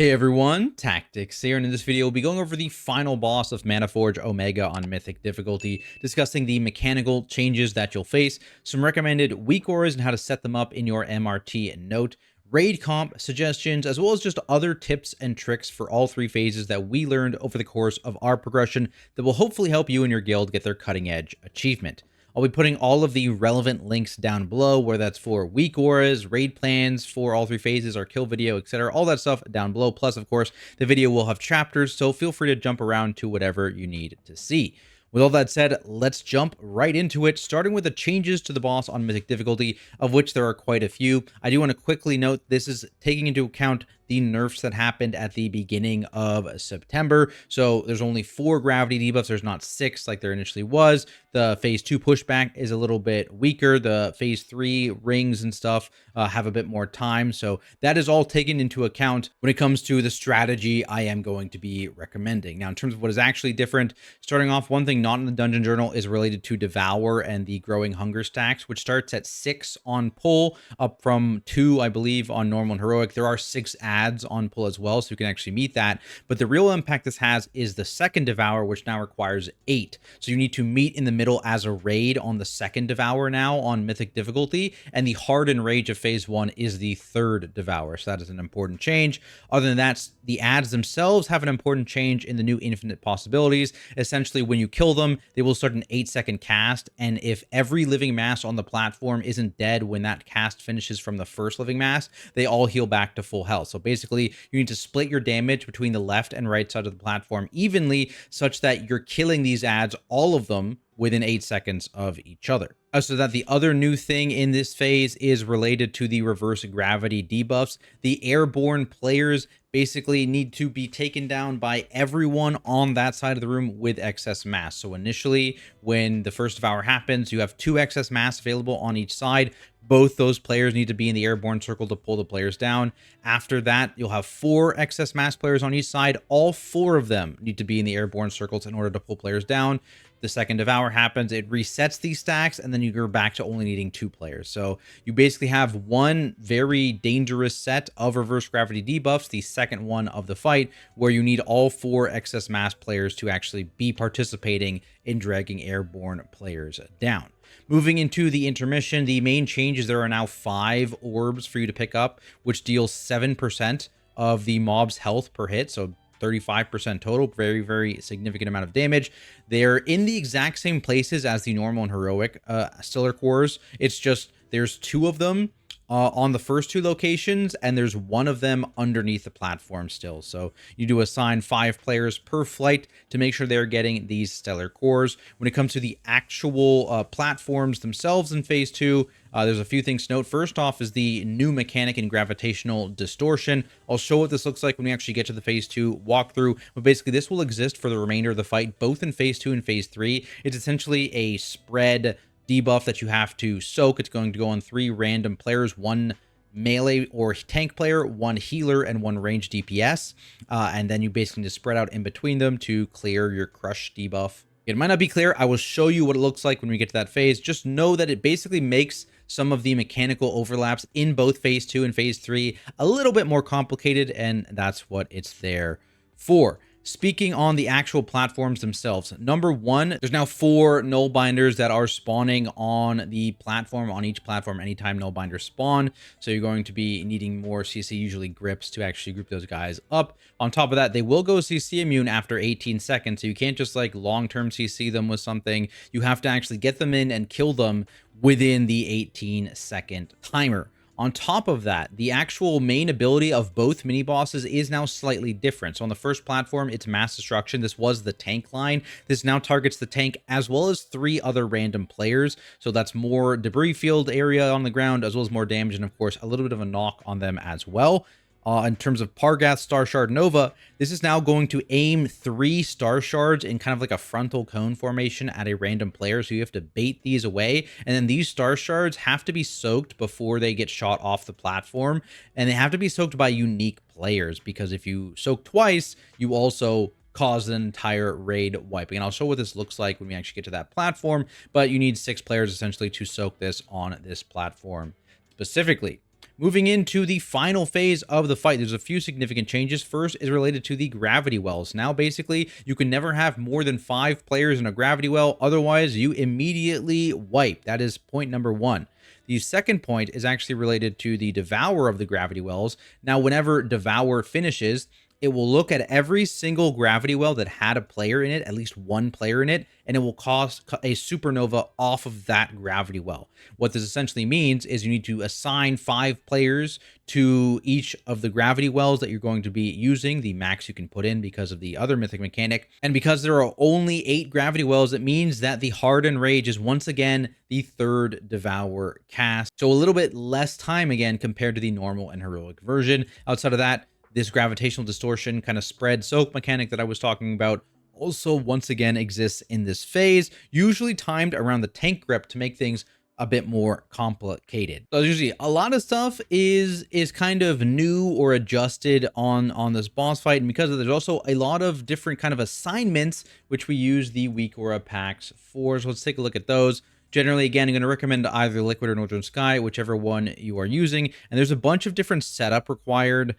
Hey everyone, Tactics here, and in this video we'll be going over the final boss of Manaforge Omega on Mythic difficulty, discussing the mechanical changes that you'll face, some recommended WeakAuras and how to set them up in your MRT note, raid comp suggestions, as well as just other tips and tricks for all three phases that we learned over the course of our progression that will hopefully help you and your guild get their cutting edge achievement. I'll be putting all of the relevant links down below, where that's for WeakAuras, raid plans for all three phases, our kill video, etc. All that stuff down below. Plus, of course, the video will have chapters, so feel free to jump around to whatever you need to see. With all that said, let's jump right into it, starting with the changes to the boss on Mythic difficulty, of which there are quite a few. I do want to quickly note this is taking into account the nerfs that happened at the beginning of September. So there's only 4 gravity debuffs. There's not 6 like there initially was. The phase 2 pushback is a little bit weaker. The phase 3 rings and stuff have a bit more time. So that is all taken into account when it comes to the strategy I am going to be recommending. Now, in terms of what is actually different, starting off, one thing not in the dungeon journal is related to Devour and the growing hunger stacks, which starts at 6 on pull, up from 2, I believe, on normal and heroic. There are 6 adds on pull as well, so you can actually meet that. But the real impact this has is the second Devour, which now requires 8. So you need to meet in the middle as a raid on the second Devour now on Mythic difficulty, and the Hardened Rage of phase 1 is the third Devour. So that is an important change. Other than that, the adds themselves have an important change in the new infinite possibilities. Essentially, when you kill them, they will start an 8-second cast, and if every living mass on the platform isn't dead when that cast finishes from the first living mass, they all heal back to full health. So basically, you need to split your damage between the left and right side of the platform evenly, such that you're killing these adds, all of them, within 8 seconds of each other. So that the other new thing in this phase is related to the reverse gravity debuffs. The airborne players basically need to be taken down by everyone on that side of the room with excess mass. So initially, when the first Devour happens, you have 2 excess mass available on each side. Both those players need to be in the airborne circle to pull the players down. After that, you'll have 4 excess mass players on each side. All 4 of them need to be in the airborne circles in order to pull players down. The second Devour happens, it resets these stacks, and then you go back to only needing 2 players. So you basically have one very dangerous set of reverse gravity debuffs, the second one of the fight, where you need all 4 excess mass players to actually be participating in dragging airborne players down. Moving into the intermission, the main change is there are now 5 orbs for you to pick up, which deals 7% of the mob's health per hit. So 35% total, very, very significant amount of damage. They're in the exact same places as the normal and heroic stellar cores. It's just there's 2 of them on the first 2 locations, and there's 1 of them underneath the platform still. So you do assign 5 players per flight to make sure they're getting these stellar cores. When it comes to the actual platforms themselves in phase 2, there's a few things to note. First off is the new mechanic in gravitational distortion. I'll show what this looks like when we actually get to the phase 2 walkthrough, but basically this will exist for the remainder of the fight, both in phase 2 and phase 3. It's essentially a spread debuff that you have to soak. It's going to go on 3 random players, 1 melee or tank player, 1 healer, and 1 range DPS. And then you basically just spread out in between them to clear your crush debuff. It might not be clear. I will show you what it looks like when we get to that phase. Just know that it basically makes some of the mechanical overlaps in both phase 2 and phase 3 a little bit more complicated, and that's what it's there for. Speaking on the actual platforms themselves, number 1, there's now 4 null binders that are spawning on the platform, on each platform anytime null binders spawn. So you're going to be needing more CC, usually grips, to actually group those guys up. On top of that, they will go CC immune after 18 seconds. So you can't just like long-term CC them with something. You have to actually get them in and kill them within the 18-second timer. On top of that, the actual main ability of both mini bosses is now slightly different. So on the first platform, it's mass destruction. This was the tank line. This now targets the tank as well as 3 other random players. So that's more debris field area on the ground, as well as more damage, and of course a little bit of a knock on them as well. In terms of Pargath Star Shard Nova, this is now going to aim 3 star shards in kind of like a frontal cone formation at a random player. So you have to bait these away. And then these star shards have to be soaked before they get shot off the platform. And they have to be soaked by unique players, because if you soak twice, you also cause an entire raid wiping. And I'll show what this looks like when we actually get to that platform. But you need 6 players essentially to soak this on this platform specifically. Moving into the final phase of the fight, there's a few significant changes. First is related to the gravity wells. Now, basically, you can never have more than 5 players in a gravity well. Otherwise, you immediately wipe. That is point number 1. The second point is actually related to the Devour of the gravity wells. Now, whenever Devour finishes, it will look at every single gravity well that had a player in it, at least one player in it, and it will cause a supernova off of that gravity well. What this essentially means is you need to assign 5 players to each of the gravity wells that you're going to be using, the max you can put in because of the other mythic mechanic. And because there are only 8 gravity wells, it means that the Hardened Rage is once again the 3rd Devour cast. So a little bit less time again compared to the normal and heroic version. Outside of that, this gravitational distortion kind of spread soak mechanic that I was talking about also once again exists in this phase, usually timed around the tank grip to make things a bit more complicated. So as you see, a lot of stuff is kind of new or adjusted on this boss fight, and because of there's also a lot of different kind of assignments which we use the WeakAuras packs for. So let's take a look at those. Generally, again, I'm going to recommend either Liquid or Northern Sky, whichever one you are using. And there's a bunch of different setup required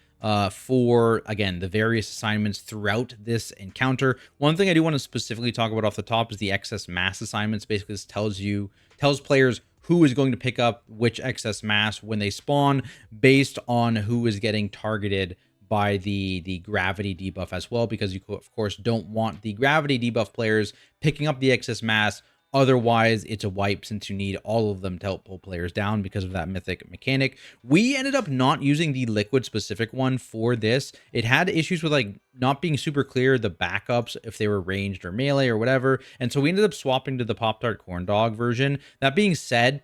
for, again, the various assignments throughout this encounter. One thing I do want to specifically talk about off the top is the excess mass assignments. Basically, this tells players who is going to pick up which excess mass when they spawn based on who is getting targeted by the gravity debuff as well, because you, of course, don't want the gravity debuff players picking up the excess mass. Otherwise, it's a wipe since you need all of them to help pull players down because of that mythic mechanic. We ended up not using the liquid specific one for this. It had issues with like not being super clear, the backups, if they were ranged or melee or whatever. And so we ended up swapping to the Pop-Tart Corn Dog version. That being said,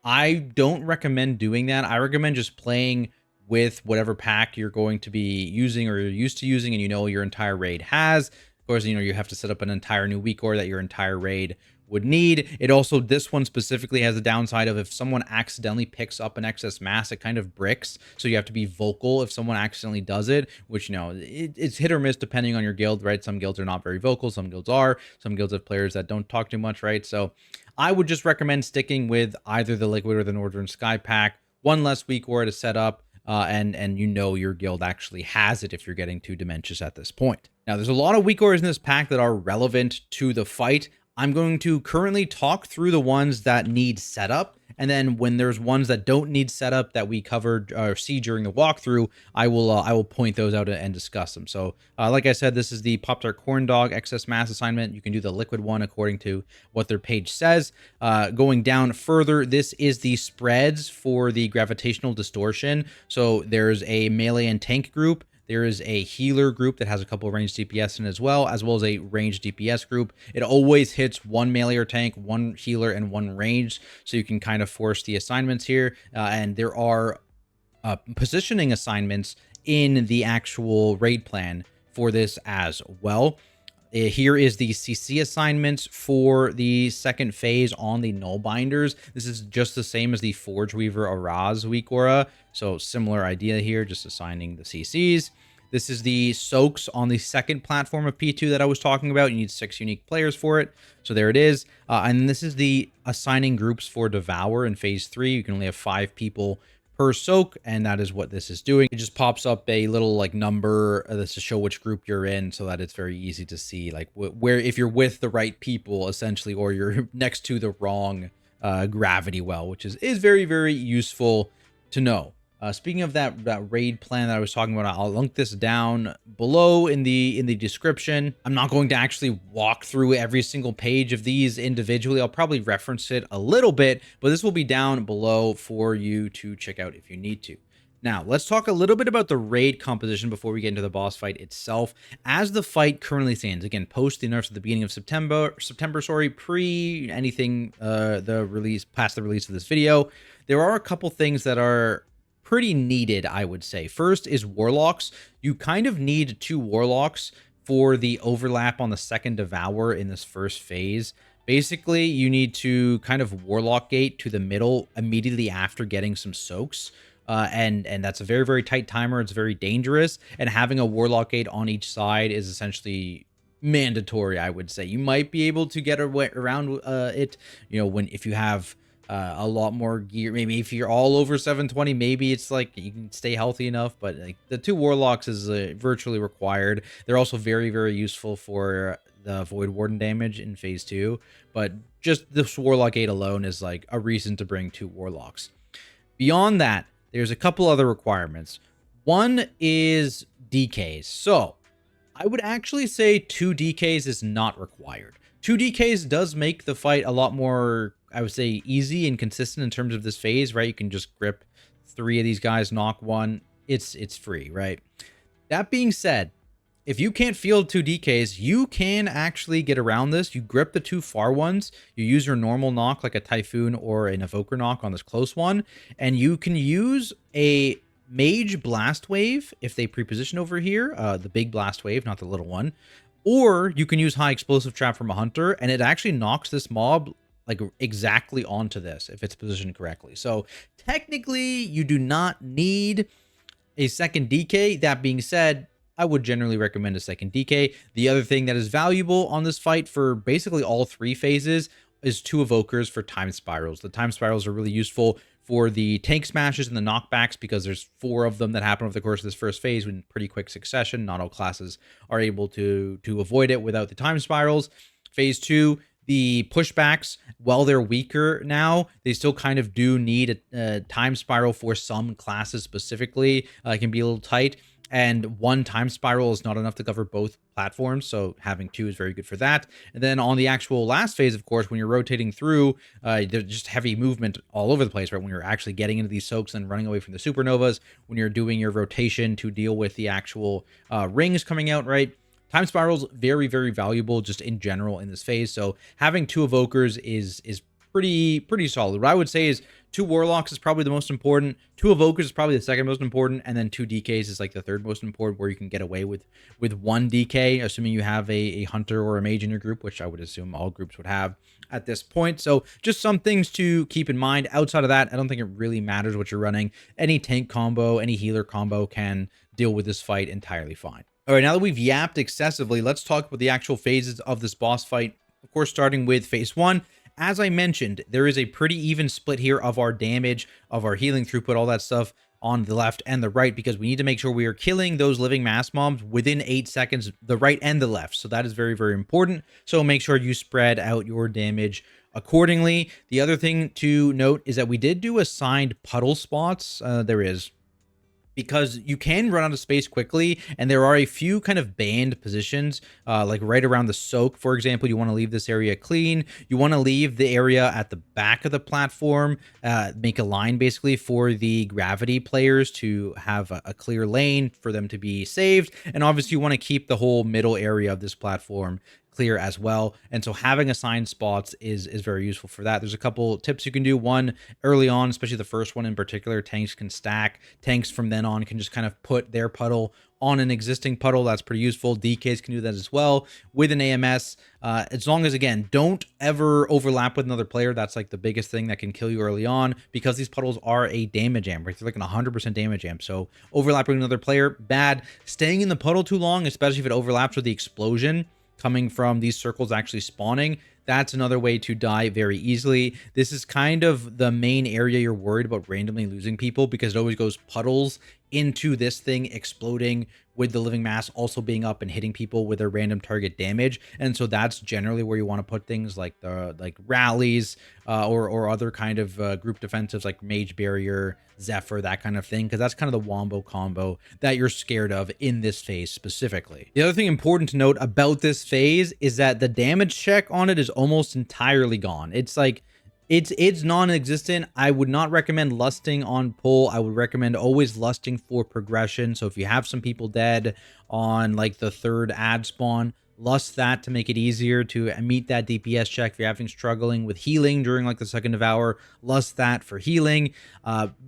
I don't recommend doing that. I recommend just playing with whatever pack you're going to be using or you're used to using and you know your entire raid has. Of course, you know, you have to set up an entire new WeakAuras that your entire raid would need. It also, this one specifically has the downside of if someone accidentally picks up an excess mass, it kind of bricks. So you have to be vocal if someone accidentally does it, which, you know, it's hit or miss depending on your guild, right? Some guilds are not very vocal. Some guilds are. Some guilds have players that don't talk too much, right? So I would just recommend sticking with either the Liquid or the Northern Sky pack. One less WeakAuras to set up. And you know your guild actually has it if you're getting too DIMENSIUS at this point. Now, there's a lot of WeakAuras in this pack that are relevant to the fight. I'm going to currently talk through the ones that need setup, and then when there's ones that don't need setup that we covered or see during the walkthrough, I will point those out and discuss them. So, like I said, this is the Pop-Tart Corn Dog excess mass assignment. You can do the liquid one according to what their page says. Going down further, this is the spreads for the gravitational distortion. So there's a melee and tank group. There is a healer group that has a couple of ranged DPS in as well as a ranged DPS group. It always hits one melee or tank, one healer, and one ranged, so you can kind of force the assignments here. And there are positioning assignments in the actual raid plan for this as well. Here is the CC assignments for the second phase on the Null Binders. This is just the same as the Forge Weaver Araz WeakAuras. So similar idea here, just assigning the CCs. This is the soaks on the second platform of P2 that I was talking about. You need 6 unique players for it. So there it is. And this is the assigning groups for Devour in phase 3. You can only have 5 people per soak, and that is what this is doing. It just pops up a little like number that's to show which group you're in, so that it's very easy to see like where if you're with the right people essentially, or you're next to the wrong gravity well, which is very, very useful to know. Speaking of that raid plan that I was talking about, I'll link this down below in the description. I'm not going to actually walk through every single page of these individually. I'll probably reference it a little bit, but this will be down below for you to check out if you need to. Now, let's talk a little bit about the raid composition before we get into the boss fight itself. As the fight currently stands, again, post the nerfs at the beginning of September, pre anything past the release of this video, there are a couple things that are pretty needed, I would say. First is Warlocks. You kind of need 2 Warlocks for the overlap on the second Devour in this first phase. Basically, you need to kind of Warlock gate to the middle immediately after getting some soaks. And that's a very, very tight timer. It's very dangerous. And having a Warlock gate on each side is essentially mandatory, I would say. You might be able to get around it, you know, if you have a lot more gear. Maybe if you're all over 720, maybe it's like you can stay healthy enough, but like the 2 warlocks is virtually required. They're also very, very useful for the Void Warden damage in phase 2, but just this Warlock 8 alone is like a reason to bring 2 warlocks. Beyond that, there's a couple other requirements. One is DKs. So I would actually say 2 DKs is not required. 2 DKs does make the fight a lot more, I would say, easy and consistent in terms of this phase, right? You can just grip 3 of these guys, knock 1. It's free, right? That being said, if you can't field 2 DKs, you can actually get around this. You grip the 2 far ones, you use your normal knock like a Typhoon or an Evoker knock on this close one, and you can use a Mage Blast Wave if they pre-position over here, the big Blast Wave, not the little one, or you can use High Explosive Trap from a Hunter, and it actually knocks this mob like exactly onto this if it's positioned correctly. So technically, you do not need a second DK. That being said, I would generally recommend a second DK. The other thing that is valuable on this fight for basically all 3 phases is 2 evokers for time spirals. The time spirals are really useful for the tank smashes and the knockbacks because there's 4 of them that happen over the course of this first phase in pretty quick succession. Not all classes are able to avoid it without the time spirals. Phase 2, the pushbacks, while they're weaker now, they still kind of do need a time spiral for some classes specifically. It can be a little tight. And 1 time spiral is not enough to cover both platforms, so having 2 is very good for that. And then on the actual last phase, of course, when you're rotating through, there's just heavy movement all over the place, right? When you're actually getting into these soaks and running away from the supernovas, when you're doing your rotation to deal with the actual rings coming out, right? Time spirals, very, very valuable just in general in this phase. So having 2 evokers is pretty solid. What I would say is 2 warlocks is probably the most important, 2 evokers is probably the second most important, and then 2 DKs is like the third most important, where you can get away with 1 DK, assuming you have a hunter or a mage in your group, which I would assume all groups would have at this point. So just some things to keep in mind. Outside of that, I don't think it really matters what you're running. Any tank combo, any healer combo can deal with this fight entirely fine. All right, now that we've yapped excessively, let's talk about the actual phases of this boss fight. Of course, starting with phase 1. As I mentioned, there is a pretty even split here of our damage, of our healing throughput, all that stuff on the left and the right, because we need to make sure we are killing those living mass mobs within 8 seconds, the right and the left. So that is very, very important. So make sure you spread out your damage accordingly. The other thing to note is that we did do assigned puddle spots. Because you can run out of space quickly, and there are a few kind of banned positions, like right around the soak, for example. You want to leave this area clean. You want to leave the area at the back of the platform, make a line basically for the gravity players to have a clear lane for them to be saved. And obviously you want to keep the whole middle area of this platform clear as well. And so having assigned spots is very useful for that. There's a couple tips you can do. One, early on, especially the first one in particular, tanks can stack. Tanks from then on can just kind of put their puddle on an existing puddle. That's pretty useful. DKs can do that as well with an AMS. As long as, again, don't ever overlap with another player. That's like the biggest thing that can kill you early on, because these puddles are a damage amp. They're like an 100% damage amp. So overlapping with another player, bad. Staying in the puddle too long, especially if it overlaps with the explosion coming from these circles actually spawning, that's another way to die very easily. This is kind of the main area you're worried about randomly losing people, because it always goes puddles into this thing exploding with the living mass also being up and hitting people with a random target damage. And so that's generally where you want to put things like the rallies or other kind of group defensives like Mage Barrier, Zephyr, that kind of thing, because that's kind of the wombo combo that you're scared of in this phase specifically. The other thing important to note about this phase is that the damage check on it is almost entirely gone. It's like it's non-existent. I would not recommend lusting on pull. I would recommend always lusting for progression. So if you have some people dead on like the 3rd ad spawn, lust that to make it easier to meet that DPS check. If you're having struggling with healing during like the 2nd devour, lust that for healing.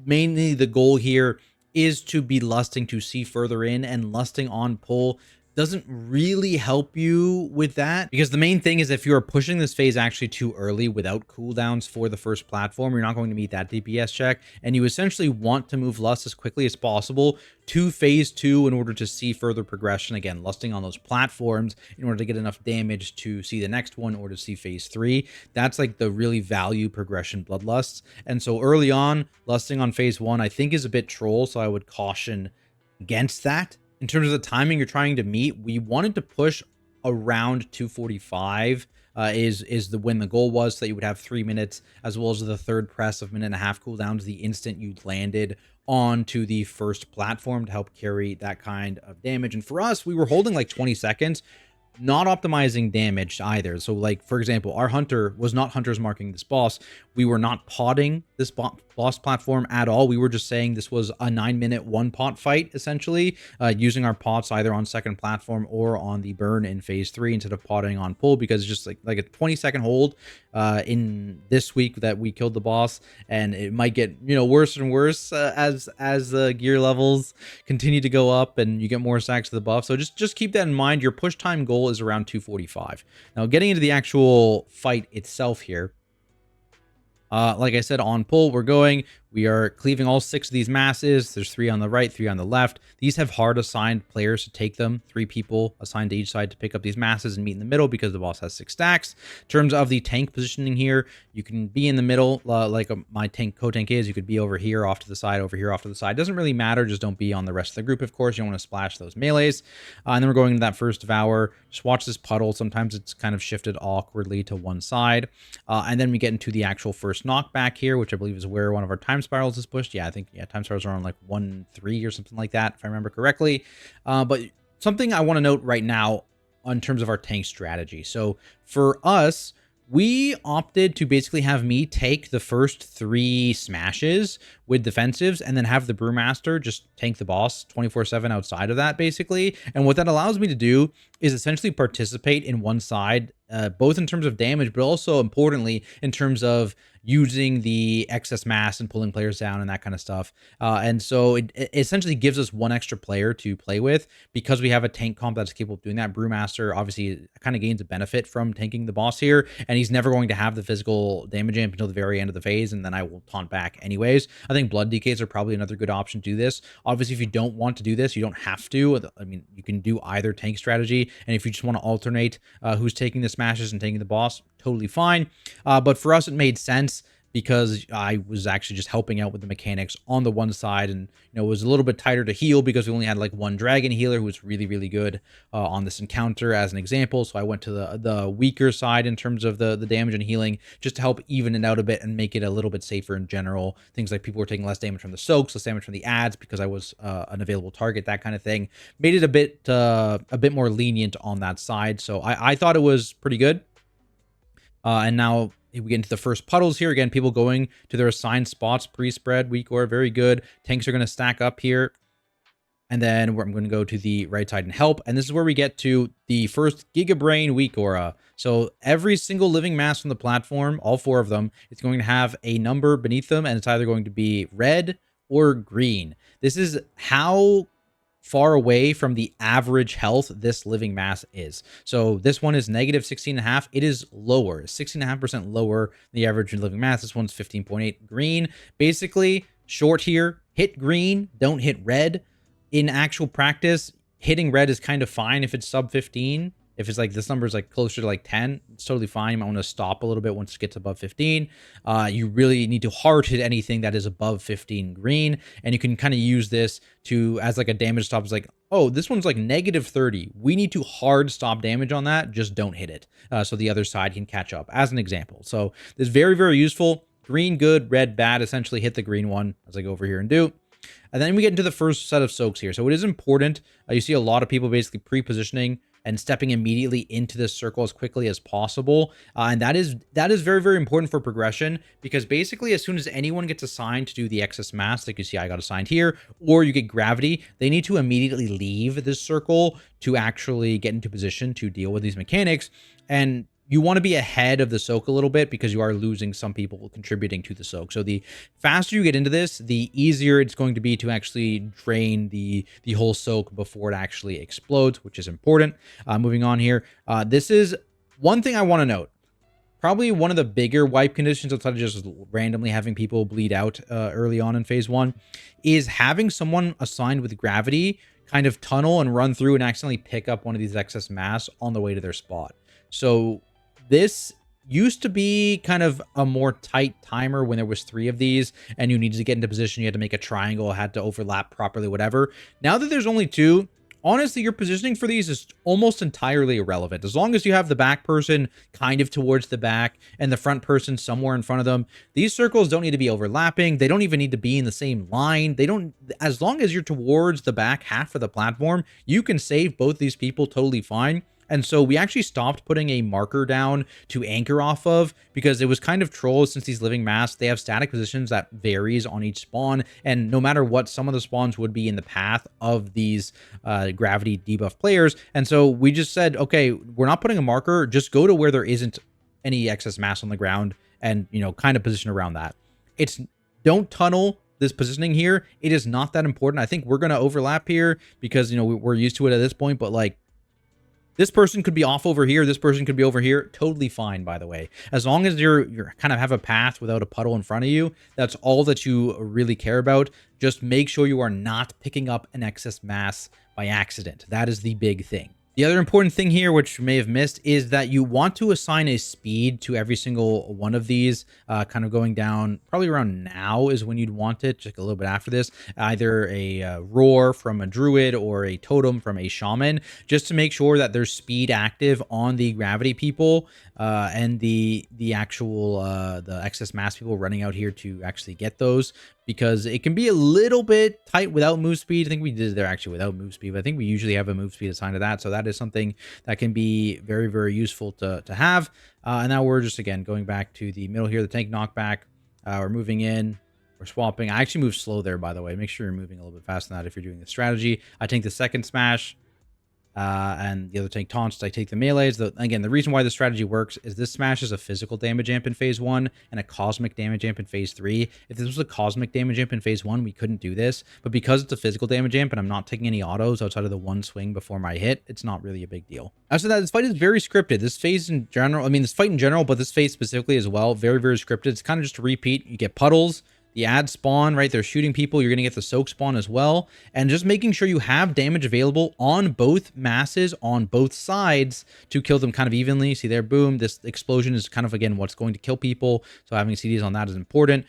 Mainly the goal here is to be lusting to see further in, and lusting on pull doesn't really help you with that, because the main thing is if you're pushing this phase actually too early without cooldowns for the first platform, you're not going to meet that DPS check, and you essentially want to move Lust as quickly as possible to phase 2 in order to see further progression. Again, lusting on those platforms in order to get enough damage to see the next one or to see phase 3. That's like the really value progression bloodlusts. And so early on, lusting on phase 1 I think is a bit troll, so I would caution against that. In terms of the timing you're trying to meet, we wanted to push around 245 is when the goal was, so that you would have 3 minutes, as well as the third press of 1.5 cooldowns the instant you landed onto the first platform to help carry that kind of damage. And for us, we were holding like 20 seconds, not optimizing damage either. So like, for example, our hunter was not hunters marking this boss. We were not potting this boss platform at all. We were just saying this was a 9-minute one pot fight, essentially, using our pots either on second platform or on the burn in phase 3 instead of potting on pull, because it's just like a 20-second hold in this week that we killed the boss, and it might get, you know, worse and worse as the gear levels continue to go up and you get more stacks to the buff. So just keep that in mind. Your push time goal is around 245. Now, getting into the actual fight itself here, like I said, on pull, we are cleaving all 6 of these masses. There's 3 on the right, 3 on the left. These have hard assigned players to take them. 3 people assigned to each side to pick up these masses and meet in the middle, because the boss has 6 stacks. In terms of the tank positioning here, you can be in the middle, like my co-tank is. You could be over here, off to the side, over here, off to the side. Doesn't really matter. Just don't be on the rest of the group, of course. You don't want to splash those melees. And then we're going into that first devour. Just watch this puddle. Sometimes it's kind of shifted awkwardly to one side. And then we get into the actual first knockback here, which I believe is where one of our time spirals is pushed. Yeah, I think, yeah, time spirals are on like 1-3 or something like that, if I remember correctly. But something I want to note right now in terms of our tank strategy. So for us, we opted to basically have me take the first 3 smashes with defensives and then have the Brewmaster just tank the boss 24/7 outside of that, basically. And what that allows me to do is essentially participate in one side, both in terms of damage, but also importantly in terms of using the excess mass and pulling players down and that kind of stuff. And so it essentially gives us one extra player to play with, because we have a tank comp that's capable of doing that. Brewmaster obviously kind of gains a benefit from tanking the boss here, and he's never going to have the physical damage amp until the very end of the phase, and then I will taunt back anyways. I think blood DKs are probably another good option to do this. Obviously, if you don't want to do this, you don't have to. I mean, you can do either tank strategy, and if you just want to alternate who's taking the smashes and taking the boss, totally fine. But for us, it made sense because I was actually just helping out with the mechanics on the one side, and it was a little bit tighter to heal because we only had like one dragon healer who was really, really good on this encounter, as an example. So I went to the weaker side in terms of the damage and healing, just to help even it out a bit and make it a little bit safer in general. Things like people were taking less damage from the soaks, less damage from the ads because I was an available target, that kind of thing. Made it a bit more lenient on that side. So I thought it was pretty good. And now we get into the first puddles here. Again, people going to their assigned spots, pre-spread, WeakAuras, very good. Tanks are going to stack up here. And then I'm going to go to the right side and help. And this is where we get to the first Gigabrain WeakAuras. So every single living mass on the platform, all 4 of them, it's going to have a number beneath them, and it's either going to be red or green. This is how far away from the average health this living mass is. So this one is negative 16.5. It is lower, 16.5% lower than the average living mass. This one's 15.8 green. Basically, short here, hit green, don't hit red. In actual practice, hitting red is kind of fine if it's sub 15. If it's like this number is like closer to like 10, it's totally fine. You might want to stop a little bit once it gets above 15. You really need to hard hit anything that is above 15 green, and you can kind of use this to as like a damage stop. It's like, oh, this one's like negative 30. We need to hard stop damage on that. Just don't hit it, so the other side can catch up, as an example. So this is very, very useful. Green good, red bad. Essentially hit the green one, as I go over here and do. And then we get into the first set of soaks here. So it is important. You see a lot of people basically pre-positioning and stepping immediately into this circle as quickly as possible. And that is very, very important for progression, because basically as soon as anyone gets assigned to do the excess mass, like you see I got assigned here, or you get gravity, they need to immediately leave this circle to actually get into position to deal with these mechanics. And you want to be ahead of the soak a little bit because you are losing some people contributing to the soak. So the faster you get into this, the easier it's going to be to actually drain the whole soak before it actually explodes, which is important. Moving on here. This is one thing I want to note. Probably one of the bigger wipe conditions outside of just randomly having people bleed out early on in phase 1 is having someone assigned with gravity kind of tunnel and run through and accidentally pick up one of these excess mass on the way to their spot. So this used to be kind of a more tight timer when there was 3 of these and you needed to get into position. You had to make a triangle, had to overlap properly, whatever. Now that there's only 2, honestly, your positioning for these is almost entirely irrelevant. As long as you have the back person kind of towards the back and the front person somewhere in front of them, these circles don't need to be overlapping. They don't even need to be in the same line. They don't, as long as you're towards the back half of the platform, you can save both these people totally fine. And so we actually stopped putting a marker down to anchor off of because it was kind of trolls. Since these living masks, they have static positions that varies on each spawn. And no matter what, some of the spawns would be in the path of these gravity debuff players. And so we just said, okay, we're not putting a marker. Just go to where there isn't any excess mass on the ground and, you know, kind of position around that. It's don't tunnel this positioning here. It is not that important. I think we're going to overlap here because, you know, we're used to it at this point, but like, this person could be off over here. This person could be over here. Totally fine, by the way. As long as you're kind of have a path without a puddle in front of you, that's all that you really care about. Just make sure you are not picking up an excess mass by accident. That is the big thing. The other important thing here, which you may have missed, is that you want to assign a speed to every single one of these, kind of going down probably around now is when you'd want it, just a little bit after this, either a roar from a druid or a totem from a shaman, just to make sure that there's speed active on the gravity people and the actual the excess mass people running out here to actually get those, because it can be a little bit tight without move speed. I think we did it there actually without move speed, but I think we usually have a move speed assigned to that. So that is something that can be very, very useful to have. And now we're just, again, going back to the middle here, the tank knockback. We're moving in. We're swapping. I actually move slow there, by the way. Make sure you're moving a little bit faster than that if you're doing the strategy. I take the second smash. And the other tank taunts. I take the melees. Again, the reason why the strategy works is this smash is a physical damage amp in phase 1 and a cosmic damage amp in phase 3. If this was a cosmic damage amp in phase 1, we couldn't do this. But because it's a physical damage amp and I'm not taking any autos outside of the one swing before my hit, it's not really a big deal. After that, this fight is very scripted. This phase in general, I mean, this fight in general, but this phase specifically as well, very, very scripted. It's kind of just a repeat. You get puddles. The ad spawn, right? They're shooting people. You're going to get the soak spawn as well. And just making sure you have damage available on both masses on both sides to kill them kind of evenly. See there, boom. This explosion is kind of, again, what's going to kill people. So having CDs on that is important.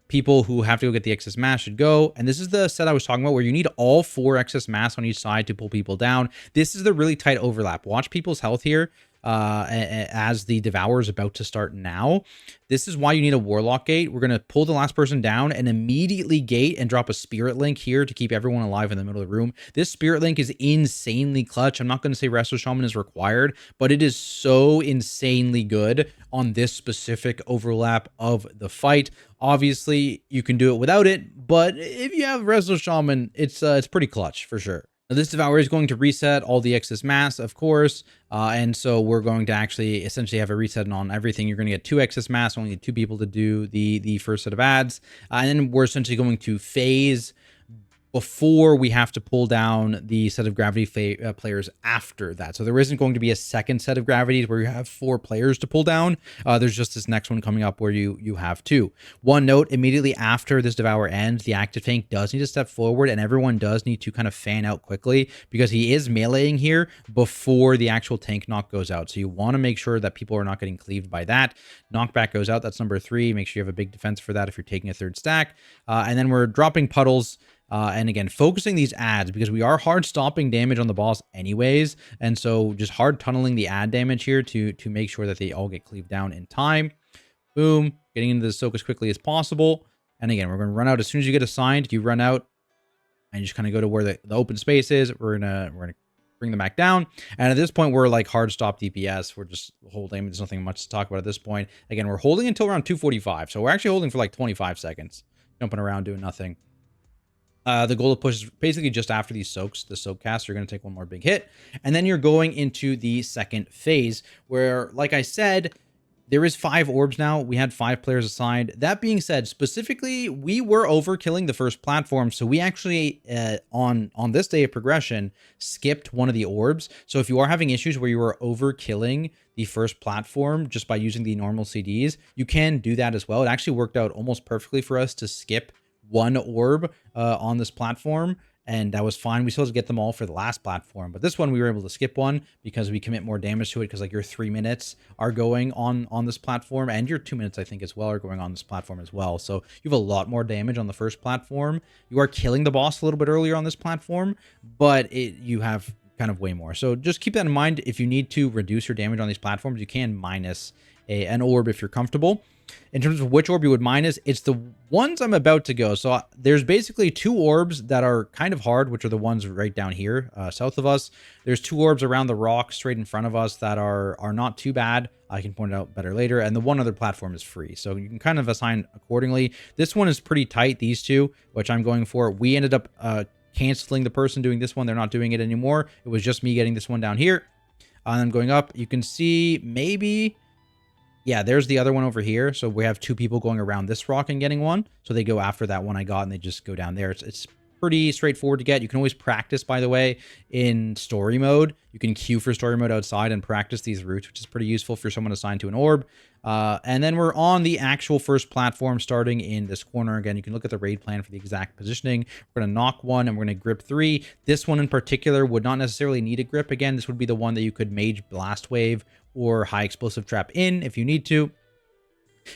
People who have to go get the excess mass should go. And this is the set I was talking about where you need all 4 excess mass on each side to pull people down. This is the really tight overlap. Watch people's health here. As the Devour is about to start now. This is why you need a Warlock gate. We're going to pull the last person down and immediately gate and drop a Spirit Link here to keep everyone alive in the middle of the room. This Spirit Link is insanely clutch. I'm not going to say Resto Shaman is required, but it is so insanely good on this specific overlap of the fight. Obviously, you can do it without it, but if you have Resto Shaman, it's pretty clutch for sure. Now, this Devour is going to reset all the excess mass, of course, and so we're going to actually essentially have a reset on everything. You're going to get 2 excess mass, only 2 people to do the first set of ads, and then we're essentially going to phase before we have to pull down the set of gravity players after that. So there isn't going to be a second set of gravities where you have 4 players to pull down. There's just this next one coming up where you have 2. One note, immediately after this Devour ends, the active tank does need to step forward and everyone does need to kind of fan out quickly because he is meleeing here before the actual tank knock goes out. So you want to make sure that people are not getting cleaved by that. Knockback goes out. That's number 3. Make sure you have a big defense for that if you're taking a 3rd stack. And then we're dropping puddles. And again, focusing these ads because we are hard stopping damage on the boss anyways. And so just hard tunneling the ad damage here to make sure that they all get cleaved down in time. Boom. Getting into the soak as quickly as possible. And again, we're going to run out as soon as you get assigned. You run out and you just kind of go to where the open space is. We're gonna bring them back down. And at this point, we're like hard stop DPS. We're just holding. There's nothing much to talk about at this point. Again, we're holding until around 245. So we're actually holding for like 25 seconds. Jumping around doing nothing. The goal to push is basically just after these soaks, the soak cast, you're going to take one more big hit. And then you're going into the second phase where, like I said, there is 5 orbs now. We had 5 players assigned. That being said, specifically, we were overkilling the first platform. So we actually, on this day of progression, skipped one of the orbs. So if you are having issues where you are overkilling the first platform just by using the normal CDs, you can do that as well. It actually worked out almost perfectly for us to skip one orb on this platform, and that was fine. We still had to get them all for the last platform, but this one we were able to skip one because we commit more damage to it, because like your 3 minutes are going on this platform, and your 2 minutes I think as well are going on this platform as well. So you have a lot more damage on the first platform. You are killing the boss a little bit earlier on this platform, but you have kind of way more. So just keep that in mind. If you need to reduce your damage on these platforms, you can minus an orb if you're comfortable. In terms of which orb you would minus, it's the ones I'm about to go. So there's basically 2 orbs that are kind of hard, which are the ones right down here, south of us. There's 2 orbs around the rock straight in front of us that are not too bad. I can point it out better later. And the one other platform is free, so you can kind of assign accordingly. This one is pretty tight, these 2, which I'm going for. We ended up canceling the person doing this one. They're not doing it anymore. It was just me getting this one down here. And I'm going up. You can see maybe... yeah, there's the other one over here. So we have 2 people going around this rock and getting one. So they go after that one I got, and they just go down there. It's pretty straightforward to get. You can always practice, by the way, in story mode. You can queue for story mode outside and practice these routes, which is pretty useful for someone assigned to an orb. And then we're on the actual first platform, starting in this corner. Again, you can look at the raid plan for the exact positioning. We're going to knock one, and we're going to grip 3. This one in particular would not necessarily need a grip. Again, this would be the one that you could mage blast wave or high explosive trap in if you need to.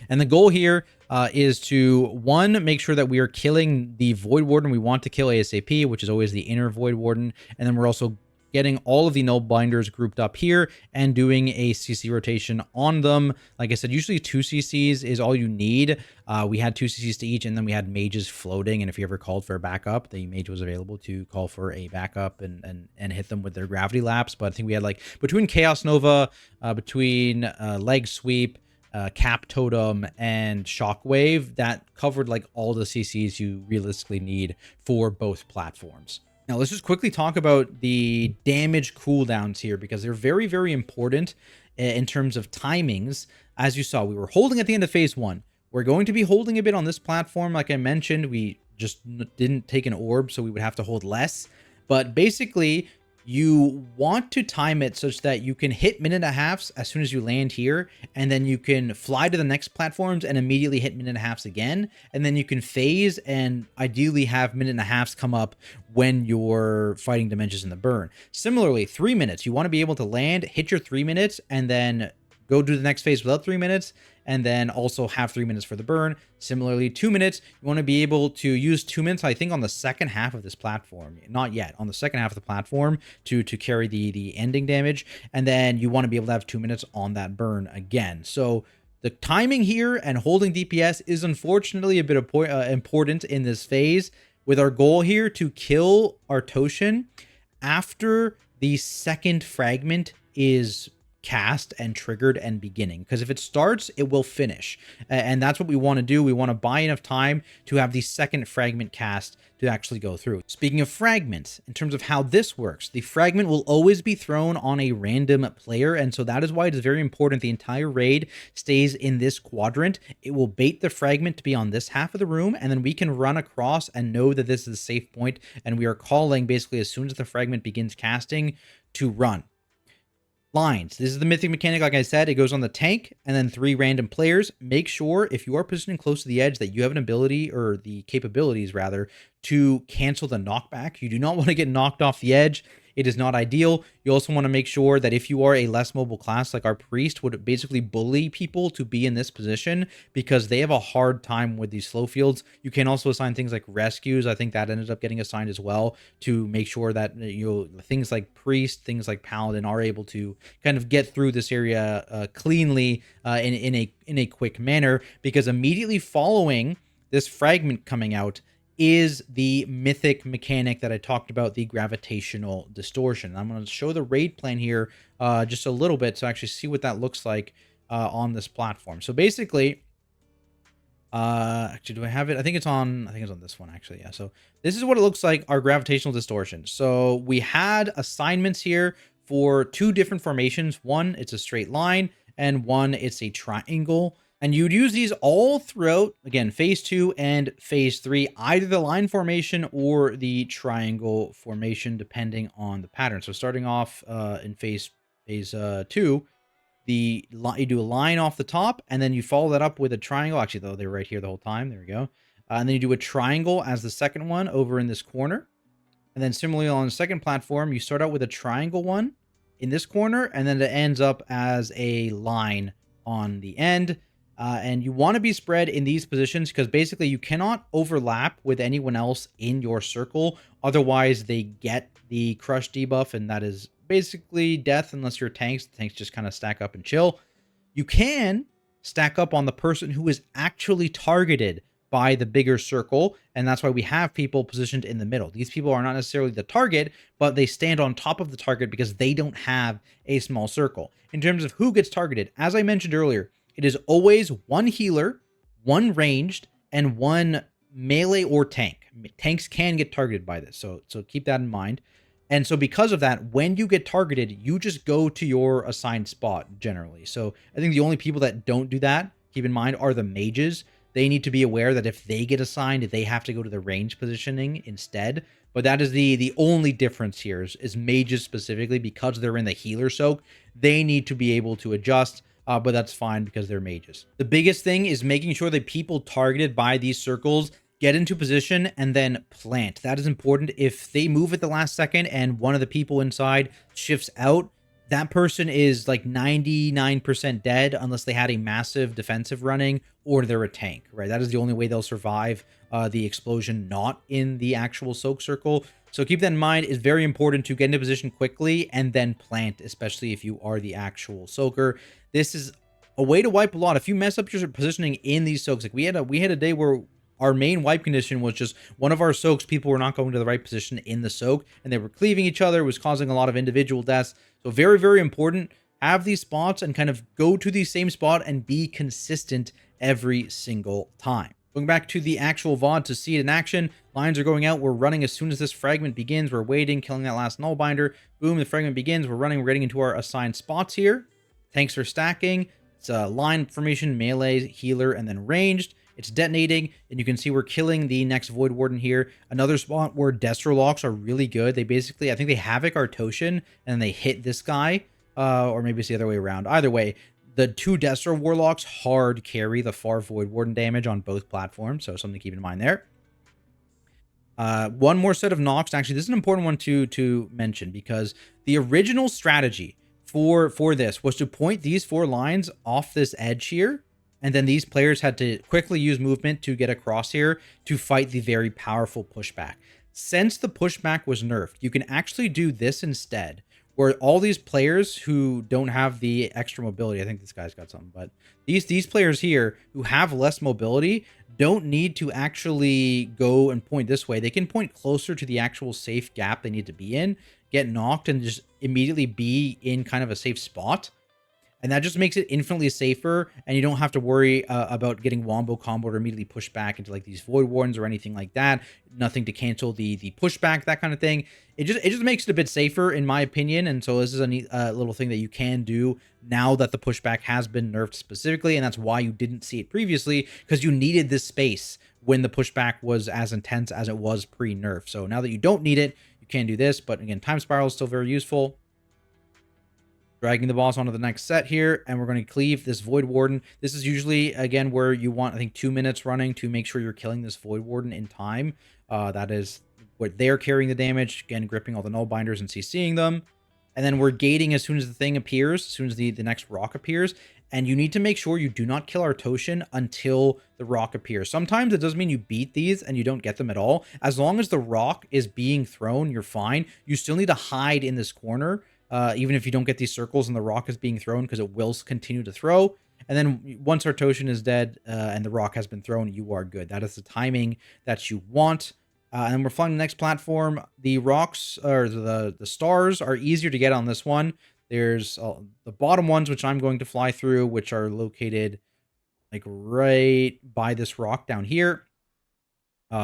And the goal here is to, 1, make sure that we are killing the Void Warden we want to kill ASAP, which is always the inner Void Warden. And then we're also getting all of the null binders grouped up here and doing a CC rotation on them. Like I said, usually 2 CCs is all you need. We had 2 CCs to each, and then we had mages floating. And if you ever called for a backup, the mage was available to call for a backup and hit them with their gravity laps. But I think we had, like, between Chaos Nova, between Leg Sweep, Cap Totem, and Shockwave, that covered like all the CCs you realistically need for both platforms. Now, let's just quickly talk about the damage cooldowns here, because they're very, very important in terms of timings. As you saw, we were holding at the end of phase 1. We're going to be holding a bit on this platform. Like I mentioned, we just didn't take an orb, so we would have to hold less. But basically, you want to time it such that you can hit minute and a halves as soon as you land here, and then you can fly to the next platforms and immediately hit minute and a halves again, and then you can phase and ideally have minute and a halves come up when you're fighting dimensions in the burn. Similarly, 3 minutes, you want to be able to land, hit your 3 minutes, and then go do the next phase without 3 minutes, and then also have 3 minutes for the burn. Similarly, 2 minutes, you want to be able to use 2 minutes, I think, on the second half of this platform. Not yet, on the second half of the platform to carry the ending damage. And then you want to be able to have 2 minutes on that burn again. So the timing here and holding DPS is unfortunately a bit important in this phase, with our goal here to kill our Toshin after the second fragment is cast and triggered and beginning, because if it starts, it will finish, and that's what we want to do. We want to buy enough time to have the second fragment cast to actually go through. Speaking of fragments, in terms of how this works, the fragment will always be thrown on a random player, and so that is why it is very important the entire raid stays in this quadrant. It will bait the fragment to be on this half of the room, and then we can run across and know that this is a safe point, and we are calling basically as soon as the fragment begins casting to run. Lines. This is the mythic mechanic. Like I said, it goes on the tank and then 3 random players. Make sure if you are positioning close to the edge that you have an ability, or the capabilities rather, to cancel the knockback. You do not want to get knocked off the edge. It is not ideal. You also want to make sure that if you are a less mobile class, like our priest would basically bully people to be in this position, because they have a hard time with these slow fields. You can also assign things like rescues. I think that ended up getting assigned as well, to make sure that things like priest, things like paladin are able to kind of get through this area cleanly in a quick manner, because immediately following this fragment coming out is the mythic mechanic that I talked about, the gravitational distortion. I'm going to show the raid plan here just a little bit to actually see what that looks like on this platform. So basically, Actually, do I have it? I think it's on this one actually. Yeah. So this is what it looks like, our gravitational distortion. So we had assignments here for two different formations. One, it's a straight line, and one, it's a triangle. And you'd use these all throughout, again, phase 2 and phase 3, either the line formation or the triangle formation, depending on the pattern. So starting off in phase 2, you do a line off the top, and then you follow that up with a triangle. Actually, though, they're right here the whole time. There we go. And then you do a triangle as the second one over in this corner. And then similarly on the second platform, you start out with a triangle one in this corner, and then it ends up as a line on the end. And you want to be spread in these positions because basically you cannot overlap with anyone else in your circle. Otherwise, they get the crush debuff, and that is basically death unless you're tanks. The tanks just kind of stack up and chill. You can stack up on the person who is actually targeted by the bigger circle, and that's why we have people positioned in the middle. These people are not necessarily the target, but they stand on top of the target because they don't have a small circle. In terms of who gets targeted, as I mentioned earlier, it is always one healer, one ranged, and one melee or tank. Tanks can get targeted by this, so keep that in mind. And so because of that, when you get targeted, you just go to your assigned spot generally. So I think the only people that don't do that, keep in mind, are the mages. They need to be aware that if they get assigned, they have to go to the range positioning instead. But that is the only difference here is mages specifically, because they're in the healer soak, they need to be able to adjust. But that's fine because they're mages. The biggest thing is making sure that people targeted by these circles get into position and then plant. That is important. If they move at the last second and one of the people inside shifts out, that person is like 99% dead unless they had a massive defensive running or they're a tank, right? That is the only way they'll survive the explosion, not in the actual soak circle. So keep that in mind. It's very important to get into position quickly and then plant, especially if you are the actual soaker. This is a way to wipe a lot. If you mess up your positioning in these soaks, like we had a day where our main wipe condition was just one of our soaks, people were not going to the right position in the soak, and they were cleaving each other. It was causing a lot of individual deaths. So very, very important. Have these spots and kind of go to the same spot and be consistent every single time. Going back to the actual VOD to see it in action, lines are going out. We're running as soon as this fragment begins. We're waiting, killing that last nullbinder. Boom, the fragment begins. We're running. We're getting into our assigned spots here. Tanks are stacking. It's a line formation, melee, healer, and then ranged. It's detonating, and you can see we're killing the next Void Warden here. Another spot where Destrolocks are really good. They basically, I think they Havoc our Toshin, and they hit this guy, or maybe it's the other way around. Either way, the two Destro Warlocks hard carry the far Void Warden damage on both platforms, so something to keep in mind there. One more set of knocks. Actually, this is an important one to mention because the original strategy for this was to point these 4 lines off this edge here. And then these players had to quickly use movement to get across here to fight the very powerful pushback. Since the pushback was nerfed, you can actually do this instead, where all these players who don't have the extra mobility, I think this guy's got something, but these players here who have less mobility don't need to actually go and point this way. They can point closer to the actual safe gap they need to be in, get knocked, and just immediately be in kind of a safe spot. And that just makes it infinitely safer, and you don't have to worry about getting wombo comboed or immediately pushed back into like these Void Wardens or anything like that. Nothing to cancel the pushback, that kind of thing. It just makes it a bit safer, in my opinion. And so this is a neat little thing that you can do now that the pushback has been nerfed specifically, and that's why you didn't see it previously, because you needed this space when the pushback was as intense as it was pre-nerf. So now that you don't need it, you can do this. But again, Time Spiral is still very useful. Dragging the boss onto the next set here, and we're going to cleave this Void Warden. This is usually, again, where you want, I think, 2 minutes running to make sure you're killing this Void Warden in time. That is what they're carrying the damage, again, gripping all the nullbinders and CCing them. And then we're gating as soon as the thing appears, as soon as the next rock appears. And you need to make sure you do not kill our Toshin until the rock appears. Sometimes it does mean you beat these and you don't get them at all. As long as the rock is being thrown, you're fine. You still need to hide in this corner. Even if you don't get these circles and the rock is being thrown, because it will continue to throw. And then once our Toshin is dead and the rock has been thrown, you are good. That is the timing that you want. And we're flying the next platform. The rocks, or the stars, are easier to get on this one. There's the bottom ones, which I'm going to fly through, which are located like right by this rock down here.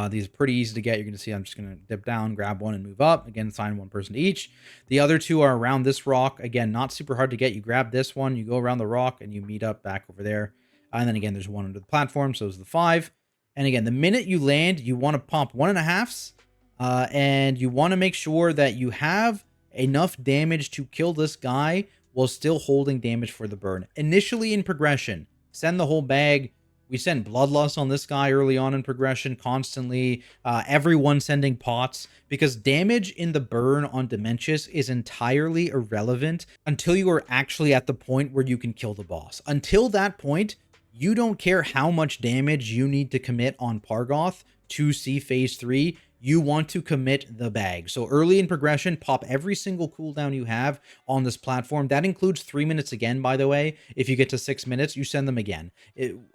These are pretty easy to get. You're going to see I'm just going to dip down, grab one, and move up. Again, assign one person to each. The other two are around this rock. Again, not super hard to get. You grab this one, you go around the rock, and you meet up back over there. And then again, there's one under the platform, so it's the 5. And again, the minute you land, you want to pump 1.5s, and you want to make sure that you have enough damage to kill this guy while still holding damage for the burn. Initially in progression, send the whole bag. We sent Bloodlust on this guy early on in progression constantly. Everyone sending pots, because damage in the burn on DIMENSIUS is entirely irrelevant until you are actually at the point where you can kill the boss. Until that point, you don't care how much damage you need to commit on Pargoth to see phase 3. You want to commit the bag. So early in progression, pop every single cooldown you have on this platform. That includes 3 minutes again, by the way. If you get to 6 minutes, you send them again.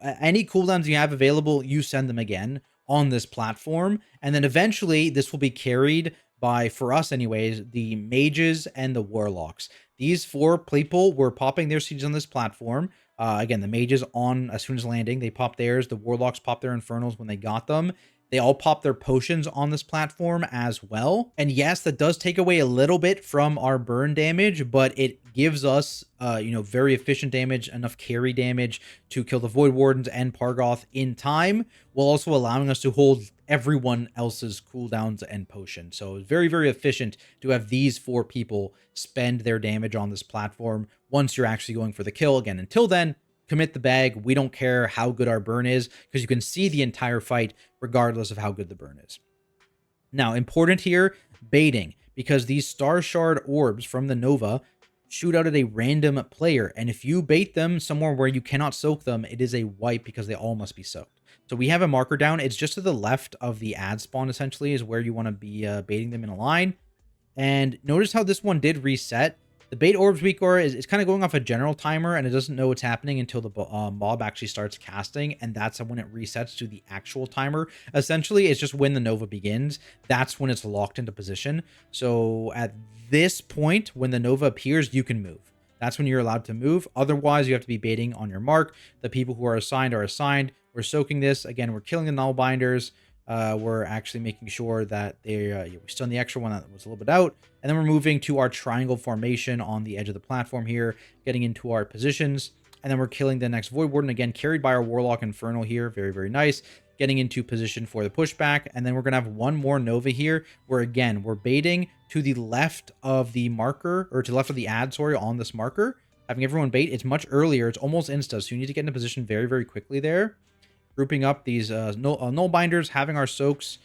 Any cooldowns you have available, you send them again on this platform. And then eventually, this will be carried by, for us anyways, the mages and the warlocks. These 4 people were popping their seeds on this platform. Again, the mages on as soon as landing, they pop theirs. The warlocks pop their infernals when they got them. They all pop their potions on this platform as well. And yes, that does take away a little bit from our burn damage, but it gives us, very efficient damage, enough carry damage to kill the Void Wardens and Pargoth in time, while also allowing us to hold everyone else's cooldowns and potions. So it's very, very efficient to have these 4 people spend their damage on this platform once you're actually going for the kill. Again, until then, commit the bag. We don't care how good our burn is, because you can see the entire fight regardless of how good the burn is. Now, important here, baiting, because these Star Shard orbs from the Nova shoot out at a random player, and if you bait them somewhere where you cannot soak them, it is a wipe because they all must be soaked. So we have a marker down. It's just to the left of the ad spawn, essentially, is where you want to be baiting them in a line. And notice how this one did reset. The bait orbs WeakAuras is kind of going off a general timer, and it doesn't know what's happening until the mob actually starts casting, and that's when it resets to the actual timer. Essentially, it's just when the Nova begins, that's when it's locked into position. So at this point, when the Nova appears, you can move. That's when you're allowed to move. Otherwise, you have to be baiting on your mark. The people who are assigned are assigned. We're soaking this. Again, we're killing the nullbinders. We're actually making sure that we stun the extra one that was a little bit out. And then we're moving to our triangle formation on the edge of the platform here, getting into our positions. And then we're killing the next Void Warden, again, carried by our Warlock Infernal here. Very, very nice. Getting into position for the pushback. And then we're going to have one more Nova here, where, again, we're baiting to the left of the marker, or to the left of the ad, sorry, on this marker. Having everyone bait. It's much earlier. It's almost insta, so you need to get into position very, very quickly there. Grouping up these null binders, having our soaks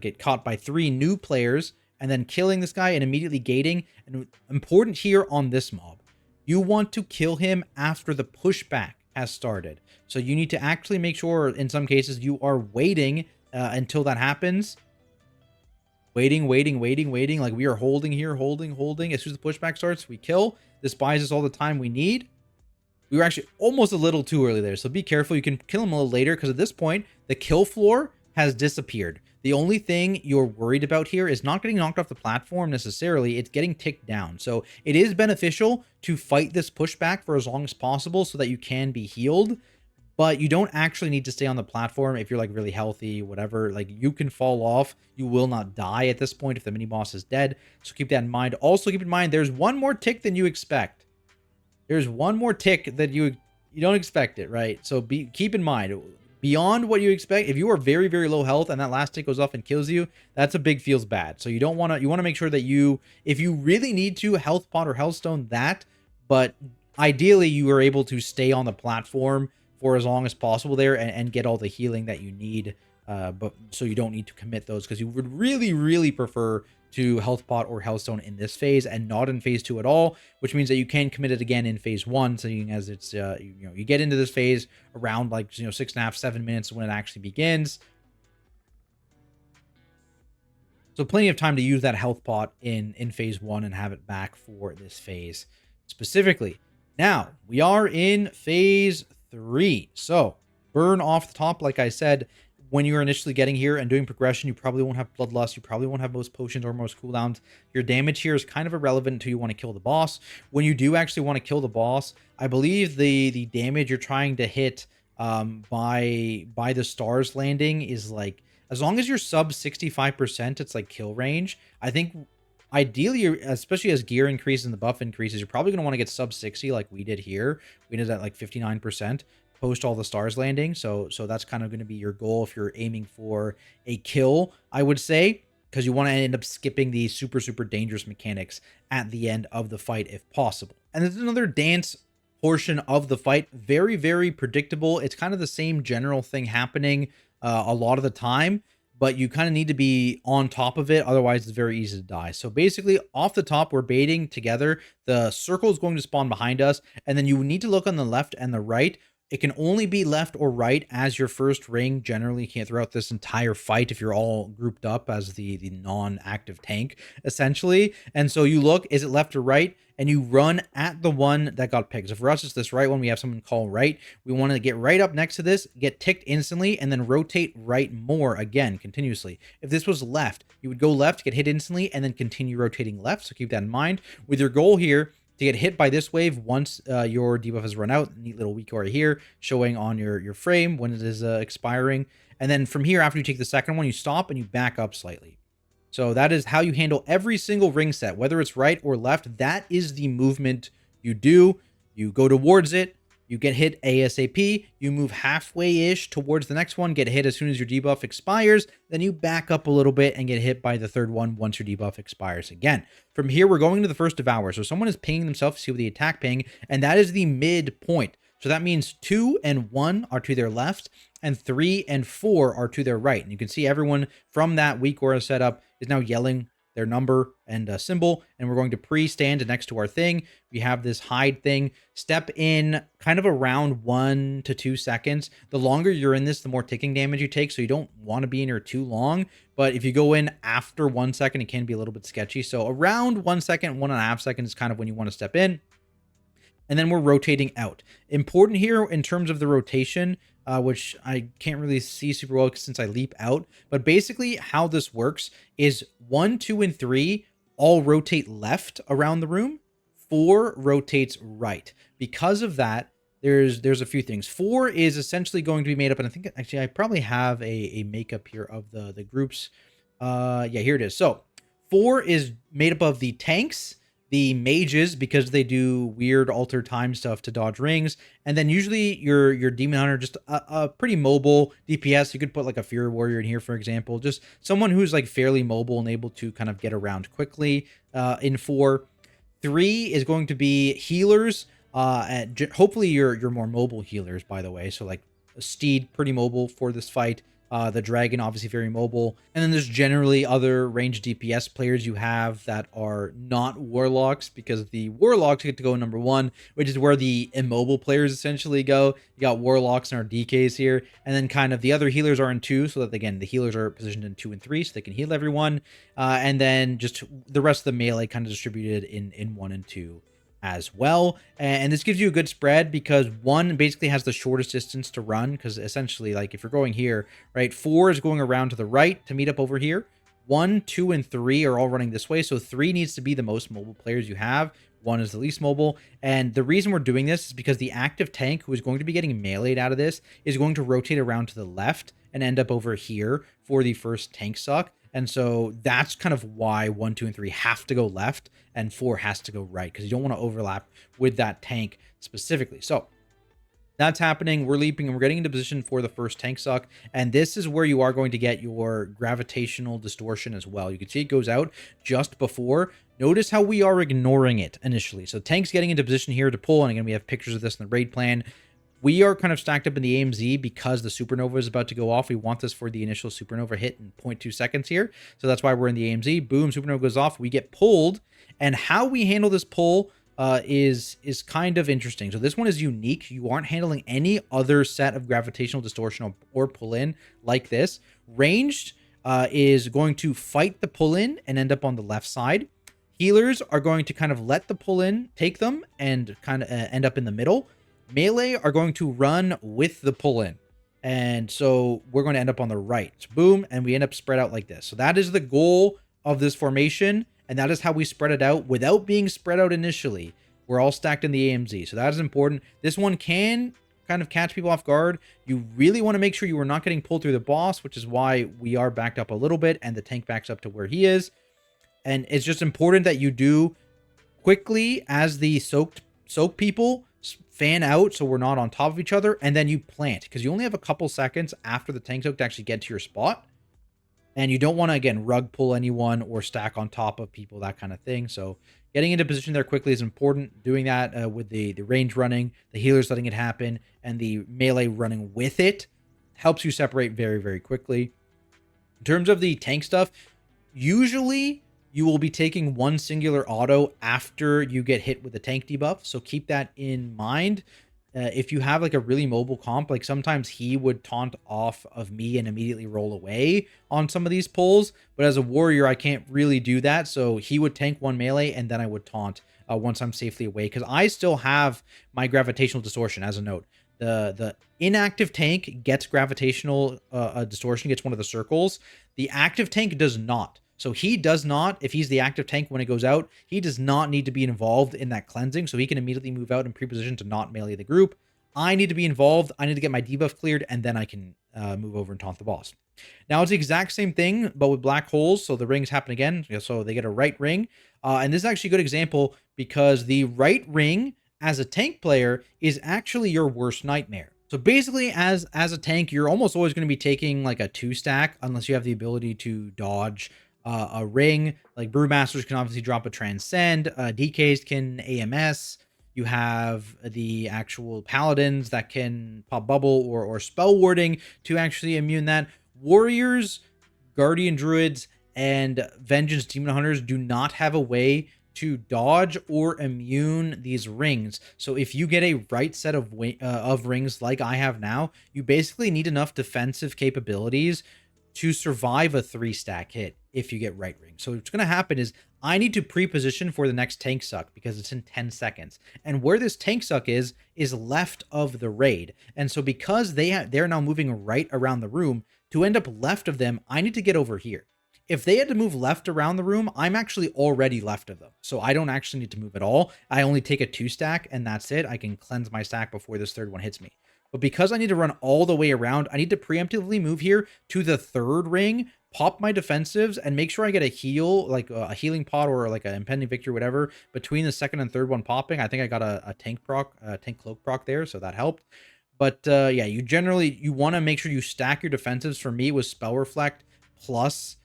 get caught by 3 new players, and then killing this guy and immediately gating. And important here on this mob, you want to kill him after the pushback has started. So you need to actually make sure, in some cases, you are waiting until that happens. Waiting. Like we are holding here, holding. As soon as the pushback starts, we kill. This buys us all the time we need. We were actually almost a little too early there, so be careful. You can kill him a little later, because at this point, the kill floor has disappeared. The only thing you're worried about here is not getting knocked off the platform necessarily. It's getting ticked down. So it is beneficial to fight this pushback for as long as possible so that you can be healed. But you don't actually need to stay on the platform if you're like really healthy, whatever. Like you can fall off. You will not die at this point if the mini boss is dead. So keep that in mind. Also keep in mind, there's one more tick than you expect. There's one more tick that you don't expect it, right? So keep in mind, beyond what you expect, if you are very, very low health and that last tick goes off and kills you, that's a big feels bad. So you don't want to, you want to make sure that if you really need to, health pot or healthstone that, but ideally you are able to stay on the platform for as long as possible there and get all the healing that you need. But so you don't need to commit those, because you would really, really prefer to health pot or healthstone in this phase and not in phase 2 at all, which means that you can commit it again in phase 1, seeing as it's you get into this phase around like 6.5 7 minutes when it actually begins. So plenty of time to use that health pot in phase 1 and have it back for this phase specifically. Now we are in phase 3, so burn off the top. Like I said, when you're initially getting here and doing progression, you probably won't have bloodlust. You probably won't have most potions or most cooldowns. Your damage here is kind of irrelevant until you want to kill the boss. When you do actually want to kill the boss, I believe the damage you're trying to hit by the stars landing is like, as long as you're sub 65%, it's like kill range. I think ideally, especially as gear increases and the buff increases, you're probably going to want to get sub 60 like we did here. We did at like 59% post all the stars landing. So that's kind of going to be your goal if you're aiming for a kill, I would say, because you want to end up skipping the super, super dangerous mechanics at the end of the fight if possible. And there's another dance portion of the fight. Very, very predictable. It's kind of the same general thing happening a lot of the time, but you kind of need to be on top of it. Otherwise, it's very easy to die. So basically, off the top, we're baiting together. The circle is going to spawn behind us, and then you need to look on the left and the right. It can only be left or right as your first ring. Generally, you can't throughout this entire fight if you're all grouped up as the non-active tank, essentially. And so you look, is it left or right? And you run at the one that got picked. So for us, it's this right one. We have someone call right. We want to get right up next to this, get ticked instantly, and then rotate right more again, continuously. If this was left, you would go left, get hit instantly, and then continue rotating left. So keep that in mind. With your goal here, to get hit by this wave once your debuff has run out. Neat little weak aura here showing on your frame when it is expiring. And then from here, after you take the second one, you stop and you back up slightly. So that is how you handle every single ring set, whether it's right or left. That is the movement you do. You go towards it, you get hit ASAP, you move halfway-ish towards the next one, get hit as soon as your debuff expires, then you back up a little bit and get hit by the third one once your debuff expires again. From here, we're going to the first Devour. So someone is pinging themselves to see what the attack ping, and that is the mid point. So that means 2 and 1 are to their left, and 3 and 4 are to their right. And you can see everyone from that weak aura setup is now yelling their number and symbol, and we're going to pre-stand next to our thing. We have this hide thing. Step in kind of around 1 to 2 seconds. The longer you're in this, the more ticking damage you take, so you don't want to be in here too long. But if you go in after 1 second, it can be a little bit sketchy. So around 1 second, 1.5 seconds is kind of when you want to step in. And then we're rotating out. Important here in terms of the rotation, which I can't really see super well since I leap out. But basically how this works is 1, 2, and 3 all rotate left around the room. 4 rotates right. Because of that, there's a few things. 4 is essentially going to be made up, and I think actually I probably have a makeup here of the groups. Yeah, here it is. So 4 is made up of the tanks, the mages, because they do weird alter time stuff to dodge rings, and then usually your demon hunter, just a pretty mobile DPS. You could put like a fury warrior in here, for example, just someone who's like fairly mobile and able to kind of get around quickly. In 4, 3 is going to be healers. Hopefully you're more mobile healers, by the way. So like a steed, pretty mobile for this fight. The dragon, obviously very mobile. And then there's generally other ranged DPS players you have that are not warlocks, because the warlocks get to go number 1, which is where the immobile players essentially go. You got warlocks and our DKs here. And then kind of the other healers are in 2, so that again, the healers are positioned in 2 and 3, so they can heal everyone. And then just the rest of the melee kind of distributed in 1 and 2 as well. And this gives you a good spread because 1 basically has the shortest distance to run, because essentially, like if you're going here, right, 4 is going around to the right to meet up over here. 1, 2, and 3 are all running this way, so 3 needs to be the most mobile players you have. 1 is the least mobile. And the reason we're doing this is because the active tank, who is going to be getting meleeed out of this, is going to rotate around to the left and end up over here for the first tank suck. And so that's kind of why 1, 2, and 3 have to go left and 4 has to go right, because you don't want to overlap with that tank specifically. So that's happening. We're leaping and we're getting into position for the first tank suck. And this is where you are going to get your gravitational distortion as well. You can see it goes out just before. Notice how we are ignoring it initially. So tank's getting into position here to pull. And again, we have pictures of this in the raid plan. We are kind of stacked up in the AMZ because the supernova is about to go off. We want this for the initial supernova hit in 0.2 seconds here. So that's why we're in the AMZ. Boom, supernova goes off. We get pulled. And how we handle this pull is kind of interesting. So this one is unique. You aren't handling any other set of gravitational distortion or pull in like this. Ranged is going to fight the pull in and end up on the left side. Healers are going to kind of let the pull in take them and kind of end up in the middle. Melee are going to run with the pull in. And so we're going to end up on the right. So boom, and we end up spread out like this. So that is the goal of this formation. And that is how we spread it out without being spread out initially. We're all stacked in the AMZ. So that is important. This one can kind of catch people off guard. You really want to make sure you are not getting pulled through the boss, which is why we are backed up a little bit and the tank backs up to where he is. And it's just important that you do quickly as the soak people fan out so we're not on top of each other, and then you plant, because you only have a couple seconds after the tank soak to actually get to your spot. And you don't want to, again, rug pull anyone or stack on top of people, that kind of thing. So getting into position there quickly is important. Doing that with the range running, the healers letting it happen, and the melee running with it helps you separate very, very quickly. In terms of the tank stuff, usually you will be taking one singular auto after you get hit with the tank debuff. So keep that in mind. If you have like a really mobile comp, like sometimes he would taunt off of me and immediately roll away on some of these pulls. But as a warrior, I can't really do that. So he would tank one melee and then I would taunt once I'm safely away, because I still have my gravitational distortion. As a note, the inactive tank gets gravitational distortion, gets one of the circles. The active tank does not. So he does not, if he's the active tank when it goes out, he does not need to be involved in that cleansing. So he can immediately move out and pre-position to not melee the group. I need to be involved. I need to get my debuff cleared, and then I can move over and taunt the boss. Now it's the exact same thing, but with black holes. So the rings happen again. So they get a right ring. And this is actually a good example, because the right ring as a tank player is actually your worst nightmare. So basically, as a tank, you're almost always going to be taking like a 2-stack unless you have the ability to dodge a ring. Like Brewmasters can obviously drop a Transcend. DKs can AMS. You have the actual Paladins that can pop Bubble or Spell Warding to actually immune that. Warriors, Guardian Druids, and Vengeance Demon Hunters do not have a way to dodge or immune these rings. So if you get a right set of rings like I have now, you basically need enough defensive capabilities to survive a 3-stack hit if you get right ring. So what's going to happen is I need to pre-position for the next tank suck, because it's in 10 seconds. And where this tank suck is left of the raid. And so because they're now moving right around the room, to end up left of them, I need to get over here. If they had to move left around the room, I'm actually already left of them. So I don't actually need to move at all. I only take a 2-stack and that's it. I can cleanse my stack before this third one hits me. But because I need to run all the way around, I need to preemptively move here to the third ring, pop my defensives, and make sure I get a heal, like a healing pot or like an impending victory, whatever, between the second and third one popping. I think I got a tank cloak proc there, so that helped. But yeah, you want to make sure you stack your defensives. For me, it was Spell Reflect plus